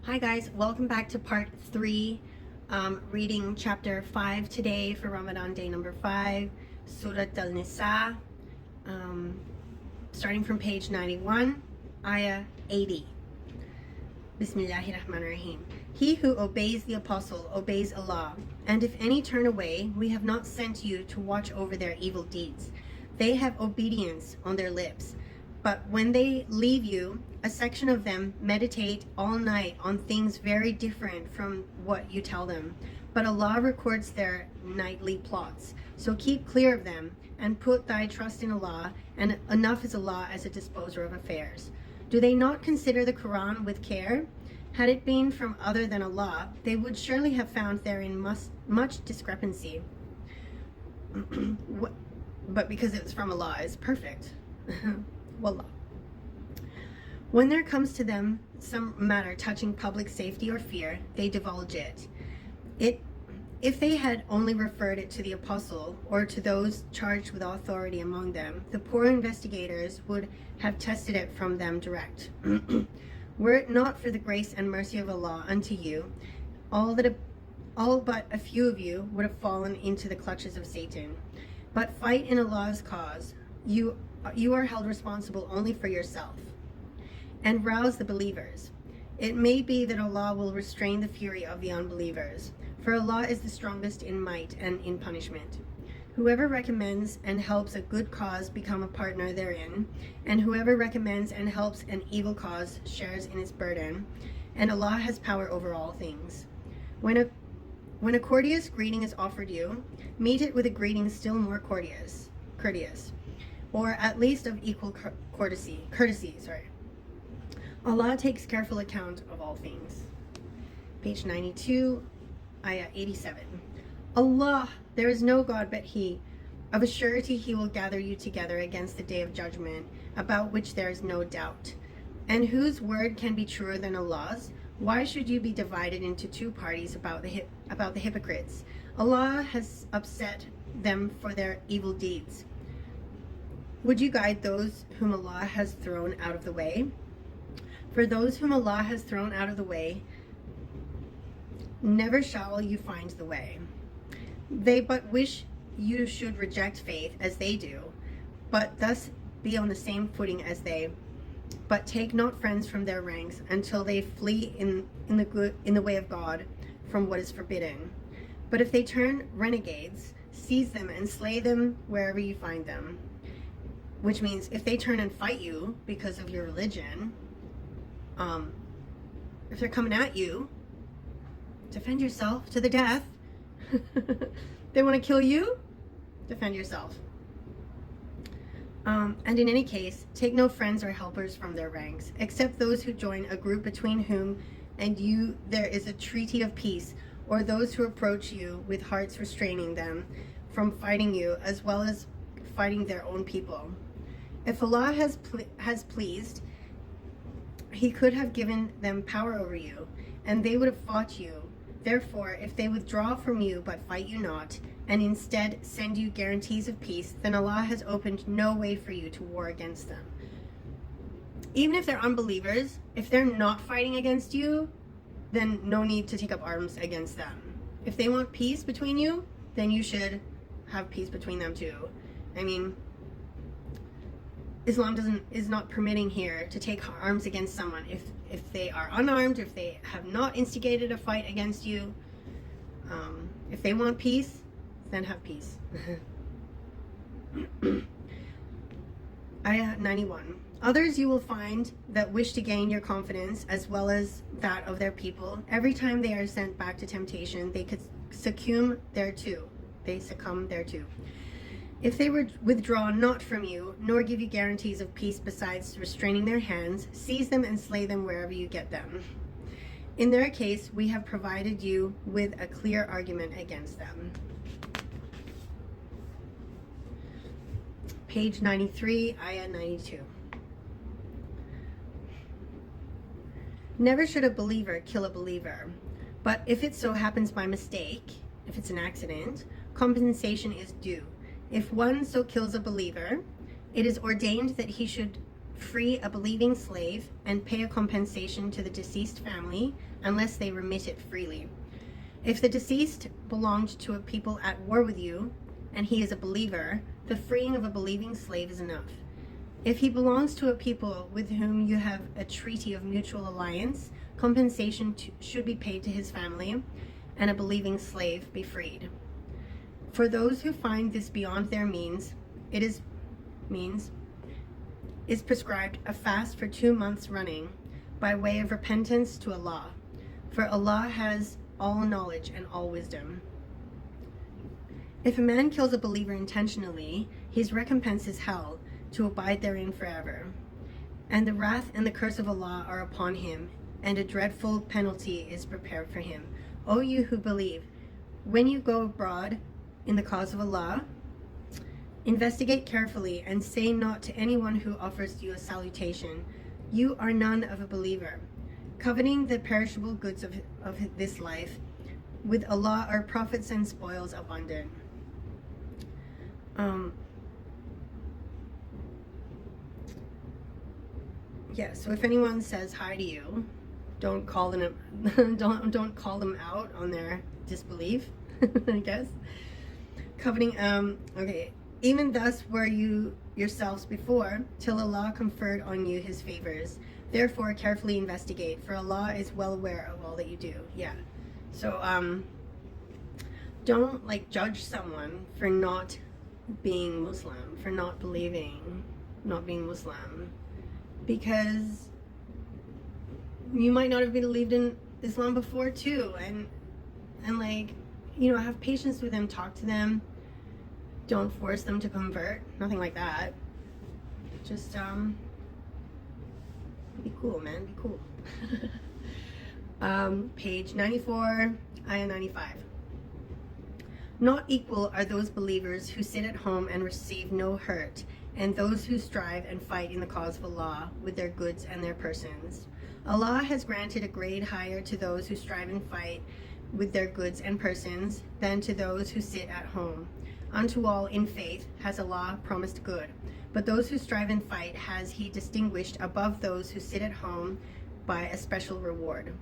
Hi guys, welcome back to part 3, reading chapter 5 today for Ramadan day number 5, Surat al-Nisa, starting from page 91, ayah 80. Bismillahirrahmanirrahim. He who obeys the apostle obeys Allah, and if any turn away, we have not sent you to watch over their evil deeds. They have obedience on their lips, but when they leave you, a section of them meditate all night on things very different from what you tell them. But Allah records their nightly plots. So keep clear of them and put thy trust in Allah, and enough is Allah as a disposer of affairs. Do they not consider the Quran with care? Had it been from other than Allah, they would surely have found therein much discrepancy. But because it was from Allah, it's perfect. Wallah. When there comes to them some matter touching public safety or fear, they divulge it. If they had only referred it to the apostle or to those charged with authority among them, the poor investigators would have tested it from them direct. Were it not for the grace and mercy of Allah unto you, all but a few of you would have fallen into the clutches of Satan. But fight in Allah's cause. You are held responsible only for yourself. And rouse the believers. It may be that Allah will restrain the fury of the unbelievers, for Allah is the strongest in might and in punishment. Whoever recommends and helps a good cause become a partner therein, and whoever recommends and helps an evil cause shares in its burden, and Allah has power over all things. When a courteous greeting is offered you, meet it with a greeting still more courteous, or at least of equal courtesy. Allah takes careful account of all things. Page 92, ayah 87. Allah, there is no God but He. Of a surety He will gather you together against the day of judgment, about which there is no doubt. And whose word can be truer than Allah's? Why should you be divided into two parties about the hypocrites? Allah has upset them for their evil deeds. Would you guide those whom Allah has thrown out of the way? For those whom Allah has thrown out of the way, never shall you find the way. They but wish you should reject faith as they do, but thus be on the same footing as they. But take not friends from their ranks until they flee in the way of God from what is forbidden. But if they turn renegades, seize them and slay them wherever you find them. Which means if they turn and fight you because of your religion, if they're coming at you, defend yourself to the death. They want to kill you, defend yourself. And in any case, take no friends or helpers from their ranks, except those who join a group between whom and you there is a treaty of peace, or those who approach you with hearts restraining them from fighting you, as well as fighting their own people. If Allah has pleased, He could have given them power over you, and they would have fought you. Therefore, if they withdraw from you but fight you not, and instead send you guarantees of peace, then Allah has opened no way for you to war against them. Even if they're unbelievers, if they're not fighting against you, then no need to take up arms against them. If they want peace between you, then you should have peace between them too. I mean, Islam is not permitting here to take arms against someone if they are unarmed, if they have not instigated a fight against you. If they want peace, then have peace. Ayah 91. Others you will find that wish to gain your confidence as well as that of their people. Every time they are sent back to temptation, they could succumb thereto. If they withdraw not from you, nor give you guarantees of peace besides restraining their hands, seize them and slay them wherever you get them. In their case, we have provided you with a clear argument against them. Page 93, ayah 92. Never should a believer kill a believer, but if it so happens by mistake, if it's an accident, compensation is due. If one so kills a believer, it is ordained that he should free a believing slave, and pay a compensation to the deceased family unless they remit it freely. If the deceased belonged to a people at war with you, and he is a believer, the freeing of a believing slave is enough. If he belongs to a people with whom you have a treaty of mutual alliance, compensation should be paid to his family, and a believing slave be freed. For those who find this beyond their means, is prescribed a fast for 2 months running by way of repentance to Allah. For Allah has all knowledge and all wisdom. If a man kills a believer intentionally, his recompense is hell, to abide therein forever. And the wrath and the curse of Allah are upon him, and a dreadful penalty is prepared for him. O you who believe, when you go abroad in the cause of Allah, investigate carefully and say not to anyone who offers you a salutation, you are none of a believer. Coveting the perishable goods of this life, with Allah are profits and spoils abundant. So if anyone says hi to you, don't call them don't call them out on their disbelief. I guess. Coveting okay. Even thus were you yourselves before, till Allah conferred on you his favors. Therefore carefully investigate, for Allah is well aware of all that you do. So don't judge someone for not being Muslim, for not believing, not being Muslim, because you might not have believed in Islam before too, and have patience with them, talk to them, don't force them to convert, nothing like that. Just be cool, man, be cool. Page 94, ayah 95. Not equal are those believers who sit at home and receive no hurt, and those who strive and fight in the cause of Allah with their goods and their persons. Allah has granted a grade higher to those who strive and fight with their goods and persons than to those who sit at home. Unto all in faith has Allah promised good, but those who strive and fight has he distinguished above those who sit at home by a special reward.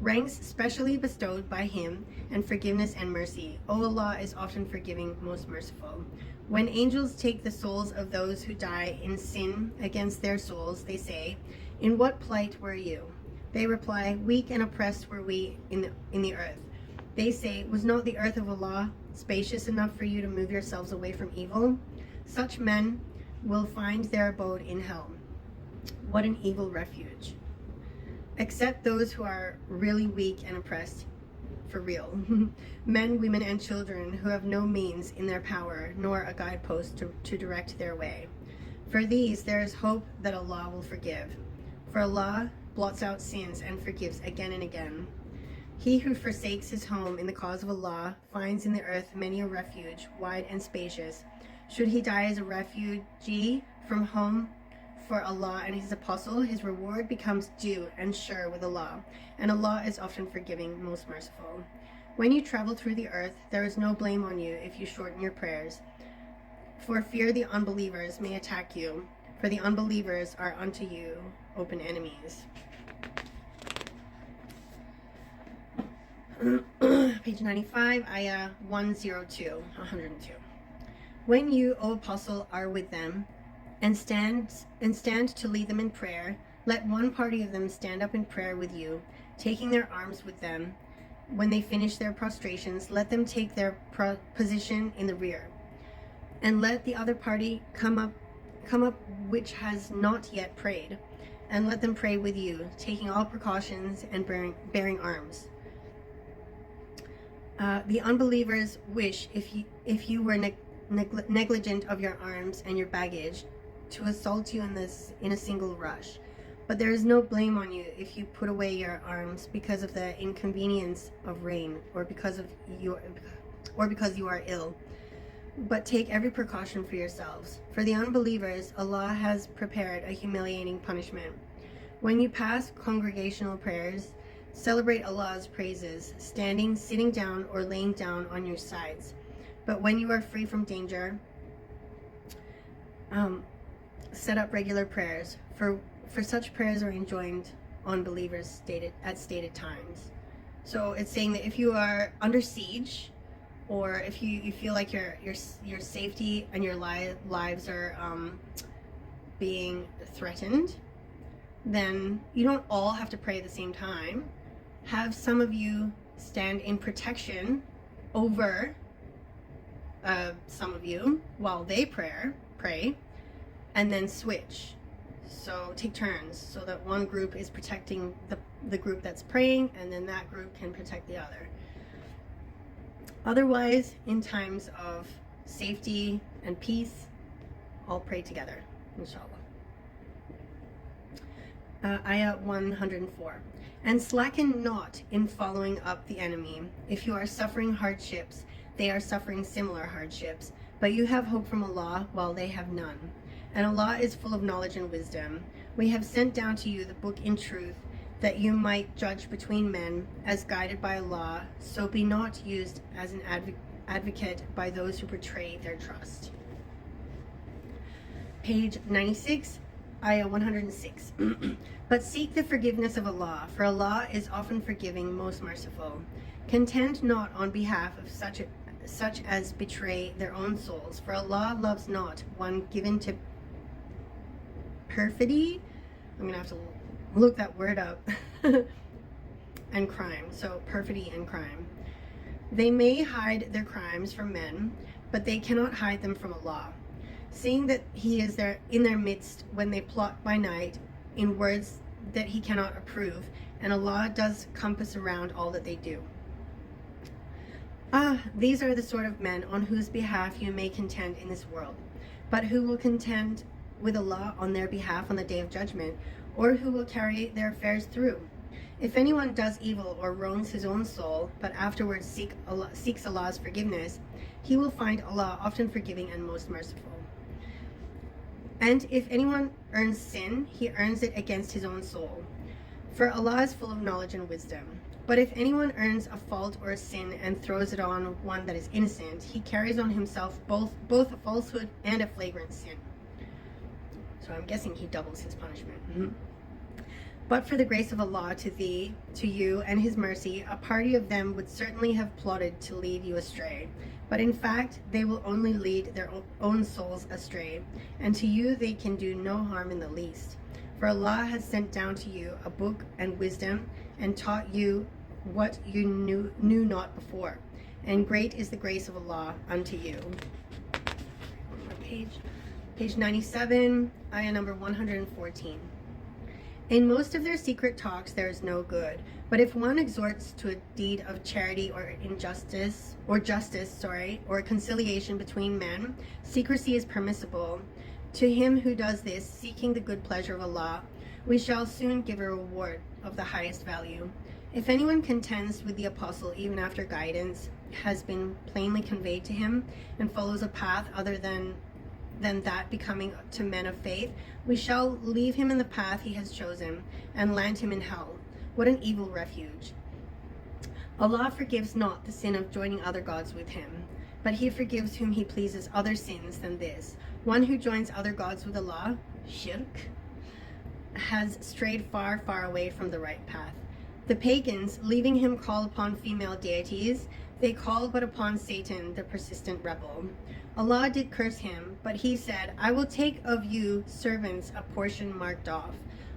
Ranks specially bestowed by him, and forgiveness and mercy. O Allah is often forgiving, most merciful. When angels take the souls of those who die in sin against their souls, they say, in what plight were you? They reply, weak and oppressed were we in the earth. They say, was not the earth of Allah spacious enough for you to move yourselves away from evil? Such men will find their abode in hell. What an evil refuge. Except those who are really weak and oppressed, for real. Men, women, and children who have no means in their power, nor a guidepost to direct their way. For these there is hope that Allah will forgive. For Allah blots out sins and forgives again and again. He who forsakes his home in the cause of Allah finds in the earth many a refuge, wide and spacious. Should he die as a refugee from home for Allah and his apostle, his reward becomes due and sure with Allah, and Allah is often forgiving, most merciful. When you travel through the earth, there is no blame on you if you shorten your prayers, for fear the unbelievers may attack you, for the unbelievers are unto you open enemies. Page 95, ayah 102. When you, O apostle, are with them, and stand to lead them in prayer, let one party of them stand up in prayer with you, taking their arms with them. When they finish their prostrations, let them take their position in the rear, and let the other party come up which has not yet prayed, and let them pray with you, taking all precautions and bearing arms. The unbelievers wish, if you were negligent of your arms and your baggage, to assault you in a single rush. But there is no blame on you if you put away your arms because of the inconvenience of rain, or because you are ill. But take every precaution for yourselves. For the unbelievers, Allah has prepared a humiliating punishment. When you pass congregational prayers, celebrate Allah's praises, standing, sitting down, or laying down on your sides. But when you are free from danger, set up regular prayers, for such prayers are enjoined on believers at stated times. So it's saying that if you are under siege, or if you feel like your safety and your lives are being threatened, then you don't all have to pray at the same time. Have some of you stand in protection over some of you while they pray, and then switch. So take turns, so that one group is protecting the group that's praying, and then that group can protect the other. Otherwise, in times of safety and peace, all pray together, inshallah. Ayah 104. And slacken not in following up the enemy. If you are suffering hardships, they are suffering similar hardships, but you have hope from Allah while they have none. And Allah is full of knowledge and wisdom. We have sent down to you the book in truth, that you might judge between men as guided by Allah, so be not used as an advocate by those who betray their trust. Page 96, Ayah 106. But seek the forgiveness of Allah, for Allah is often forgiving, most merciful. Contend not on behalf of such as betray their own souls, for Allah loves not one given to perfidy. I'm gonna have to look that word up. And crime. So perfidy and crime. They may hide their crimes from men, but they cannot hide them from Allah, seeing that He is there in their midst when they plot by night in words that He cannot approve, and Allah does compass around all that they do. These are the sort of men on whose behalf you may contend in this world, but who will contend with Allah on their behalf on the day of judgment, or who will carry their affairs through. If anyone does evil or wrongs his own soul, but afterwards seeks Allah's forgiveness, he will find Allah often forgiving and most merciful. And if anyone earns sin, he earns it against his own soul, for Allah is full of knowledge and wisdom. But if anyone earns a fault or a sin and throws it on one that is innocent, he carries on himself both a falsehood and a flagrant sin. So I'm guessing he doubles his punishment. But for the grace of Allah to you and His mercy, a party of them would certainly have plotted to lead you astray. But in fact, they will only lead their own souls astray, and to you they can do no harm in the least. For Allah has sent down to you a book and wisdom, and taught you what you knew not before. And great is the grace of Allah unto you. One more page 97, ayah number 114. In most of their secret talks there is no good, but if one exhorts to a deed of charity or justice, or conciliation between men, secrecy is permissible. To him who does this, seeking the good pleasure of Allah, we shall soon give a reward of the highest value. If anyone contends with the apostle even after guidance has been plainly conveyed to him, and follows a path other than that becoming to men of faith, we shall leave him in the path he has chosen, and land him in hell. What an evil refuge. Allah forgives not the sin of joining other gods with Him, but He forgives whom He pleases other sins than this. One who joins other gods with Allah, shirk, has strayed far, far away from the right path. The pagans, leaving Him, call upon female deities. They call but upon Satan, the persistent rebel. Allah did curse him, but He said, I will take of you servants a portion marked off.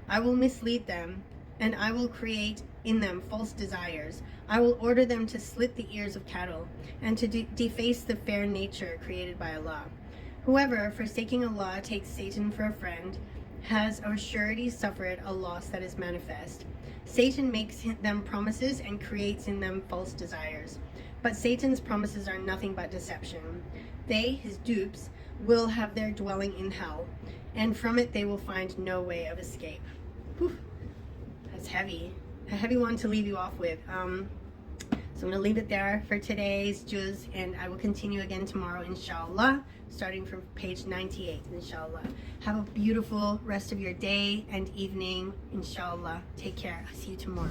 I will mislead them, and I will create in them false desires. I will order them to slit the ears of cattle, and to deface the fair nature created by Allah. Whoever, forsaking Allah, takes Satan for a friend, has of surety suffered a loss that is manifest. Satan makes them promises and creates in them false desires. But Satan's promises are nothing but deception. They, his dupes, will have their dwelling in hell, and from it they will find no way of escape. Whew. That's heavy. A heavy one to leave you off with. So I'm going to leave it there for today's juz, and I will continue again tomorrow, inshallah, starting from page 98, inshallah. Have a beautiful rest of your day and evening, inshallah. Take care. I'll see you tomorrow.